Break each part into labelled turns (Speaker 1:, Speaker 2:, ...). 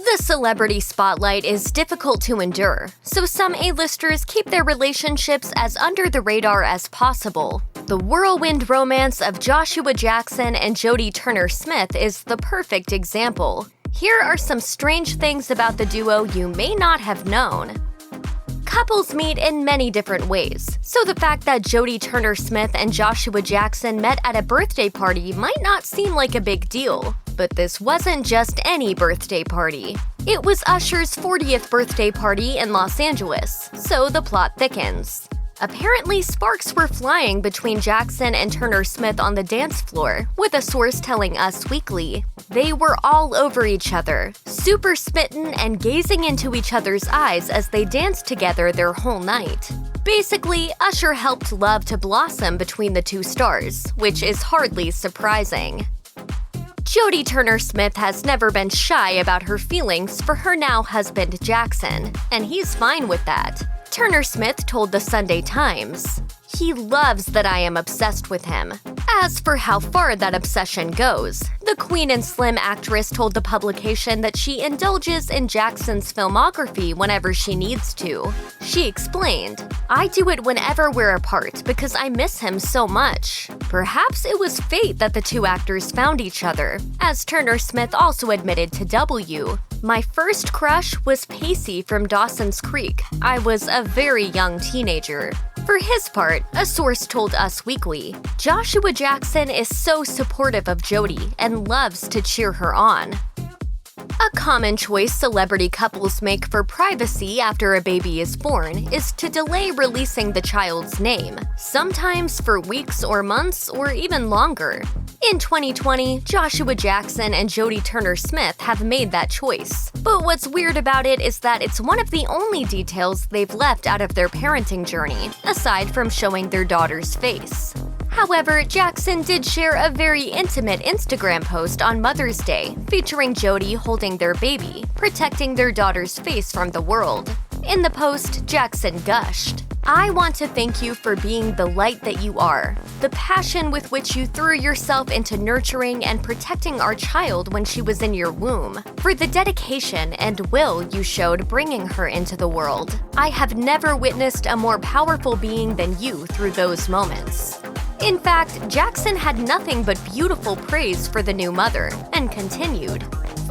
Speaker 1: The celebrity spotlight is difficult to endure, so some A-listers keep their relationships as under the radar as possible. The whirlwind romance of Joshua Jackson and Jodie Turner-Smith is the perfect example. Here are some strange things about the duo you may not have known. Couples meet in many different ways, so the fact that Jodie Turner-Smith and Joshua Jackson met at a birthday party might not seem like a big deal. But this wasn't just any birthday party. It was Usher's 40th birthday party in Los Angeles, so the plot thickens. Apparently, sparks were flying between Jackson and Turner-Smith on the dance floor, with a source telling Us Weekly. They were all over each other, super smitten and gazing into each other's eyes as they danced together their whole night. Basically, Usher helped love to blossom between the two stars, which is hardly surprising. Jodie Turner-Smith has never been shy about her feelings for her now husband Jackson, and he's fine with that. Turner-Smith told the Sunday Times, "He loves that I am obsessed with him." As for how far that obsession goes, the Queen and Slim actress told the publication that she indulges in Jackson's filmography whenever she needs to. She explained, "I do it whenever we're apart because I miss him so much." Perhaps it was fate that the two actors found each other, as Turner-Smith also admitted to W. "My first crush was Pacey from Dawson's Creek. I was a very young teenager." For his part, a source told Us Weekly, "Joshua Jackson is so supportive of Jodie and loves to cheer her on." A common choice celebrity couples make for privacy after a baby is born is to delay releasing the child's name, sometimes for weeks or months or even longer. In 2020, Joshua Jackson and Jodie Turner-Smith have made that choice. But what's weird about it is that it's one of the only details they've left out of their parenting journey, aside from showing their daughter's face. However, Jackson did share a very intimate Instagram post on Mother's Day featuring Jodie holding their baby, protecting their daughter's face from the world. In the post, Jackson gushed, "I want to thank you for being the light that you are, the passion with which you threw yourself into nurturing and protecting our child when she was in your womb, for the dedication and will you showed bringing her into the world. I have never witnessed a more powerful being than you through those moments." In fact, Jackson had nothing but beautiful praise for the new mother, and continued,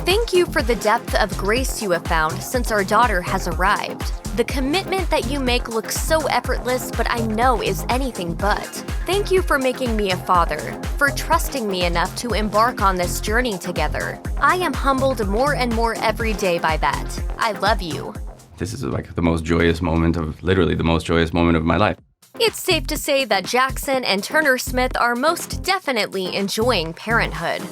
Speaker 1: "Thank you for the depth of grace you have found since our daughter has arrived. The commitment that you make looks so effortless, but I know is anything but. Thank you for making me a father, for trusting me enough to embark on this journey together. I am humbled more and more every day by that. I love you."
Speaker 2: This is like the most joyous moment of my life.
Speaker 1: It's safe to say that Jackson and Turner-Smith are most definitely enjoying parenthood.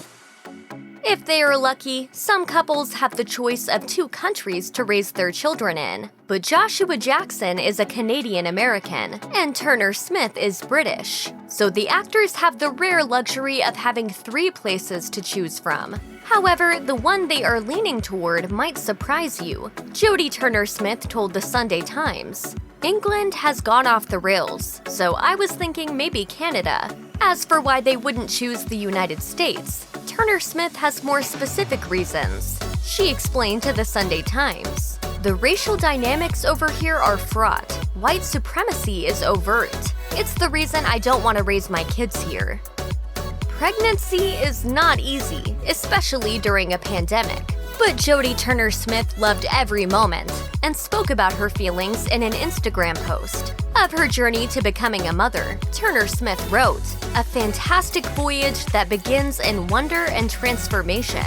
Speaker 1: If they are lucky, some couples have the choice of 2 countries to raise their children in. But Joshua Jackson is a Canadian-American, and Turner-Smith is British. So the actors have the rare luxury of having 3 places to choose from. However, the one they are leaning toward might surprise you. Jodie Turner-Smith told the Sunday Times, "England has gone off the rails, so I was thinking maybe Canada." As for why they wouldn't choose the United States, Turner-Smith has more specific reasons. She explained to the Sunday Times, "The racial dynamics over here are fraught. White supremacy is overt. It's the reason I don't want to raise my kids here." Pregnancy is not easy, especially during a pandemic. But Jodie Turner-Smith loved every moment and spoke about her feelings in an Instagram post. Of her journey to becoming a mother, Turner-Smith wrote, "A fantastic voyage that begins in wonder and transformation."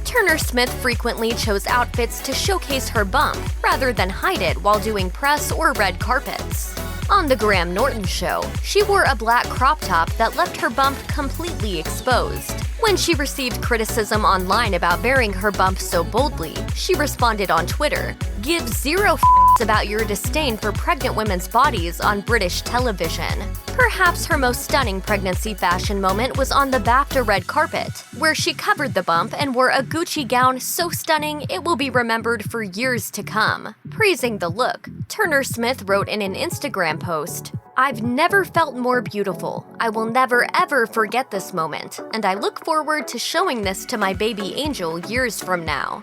Speaker 1: Turner-Smith frequently chose outfits to showcase her bump rather than hide it while doing press or red carpets. On The Graham Norton Show, she wore a black crop top that left her bump completely exposed. When she received criticism online about bearing her bump so boldly, she responded on Twitter, "Give zero f***s about your disdain for pregnant women's bodies on British television." Perhaps her most stunning pregnancy fashion moment was on the BAFTA red carpet, where she covered the bump and wore a Gucci gown so stunning it will be remembered for years to come. Praising the look, Turner-Smith wrote in an Instagram post, "I've never felt more beautiful. I will never ever forget this moment, and I look forward to showing this to my baby angel years from now."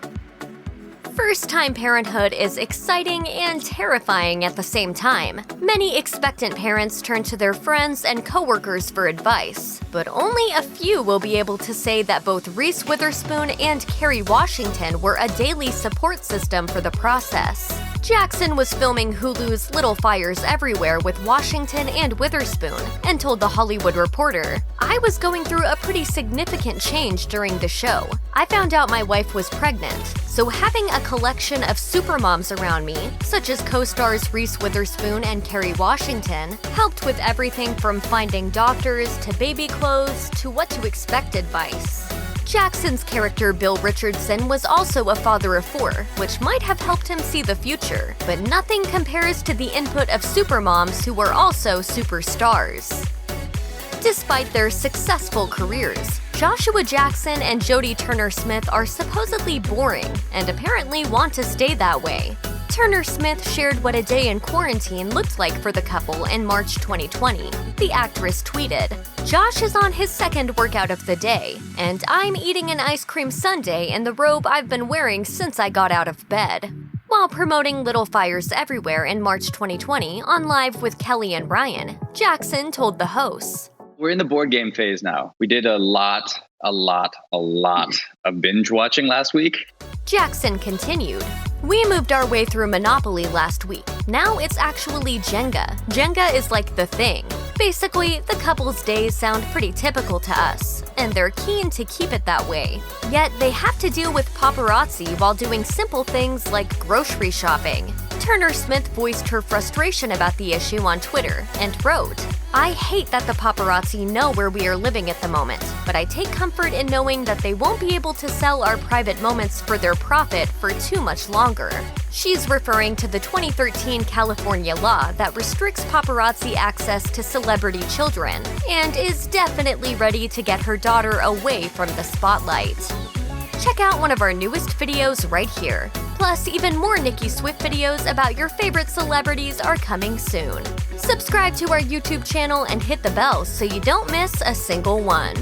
Speaker 1: First-time parenthood is exciting and terrifying at the same time. Many expectant parents turn to their friends and coworkers for advice, but only a few will be able to say that both Reese Witherspoon and Kerry Washington were a daily support system for the process. Jackson was filming Hulu's Little Fires Everywhere with Washington and Witherspoon and told The Hollywood Reporter, "I was going through a pretty significant change during the show. I found out my wife was pregnant, so having a collection of supermoms around me, such as co-stars Reese Witherspoon and Kerry Washington, helped with everything from finding doctors to baby clothes to what to expect advice." Jackson's character Bill Richardson was also a father of 4, which might have helped him see the future, but nothing compares to the input of supermoms who were also superstars. Despite their successful careers, Joshua Jackson and Jodie Turner-Smith are supposedly boring and apparently want to stay that way. Turner-Smith shared what a day in quarantine looked like for the couple in March 2020. The actress tweeted, "Josh is on his second workout of the day, and I'm eating an ice cream sundae in the robe I've been wearing since I got out of bed." While promoting Little Fires Everywhere in March 2020 on Live with Kelly and Ryan, Jackson told the hosts,
Speaker 3: "We're in the board game phase now. We did a lot of binge watching last week."
Speaker 1: Jackson continued, "We moved our way through Monopoly last week. Now it's actually Jenga. Jenga is like the thing. Basically, the couple's days sound pretty typical to us, and they're keen to keep it that way. Yet they have to deal with paparazzi while doing simple things like grocery shopping." Turner-Smith voiced her frustration about the issue on Twitter and wrote, "I hate that the paparazzi know where we are living at the moment, but I take comfort in knowing that they won't be able to sell our private moments for their profit for too much longer." She's referring to the 2013 California law that restricts paparazzi access to celebrity children, and is definitely ready to get her daughter away from the spotlight. Check out one of our newest videos right here. Plus, even more Nicki Swift videos about your favorite celebrities are coming soon. Subscribe to our YouTube channel and hit the bell so you don't miss a single one.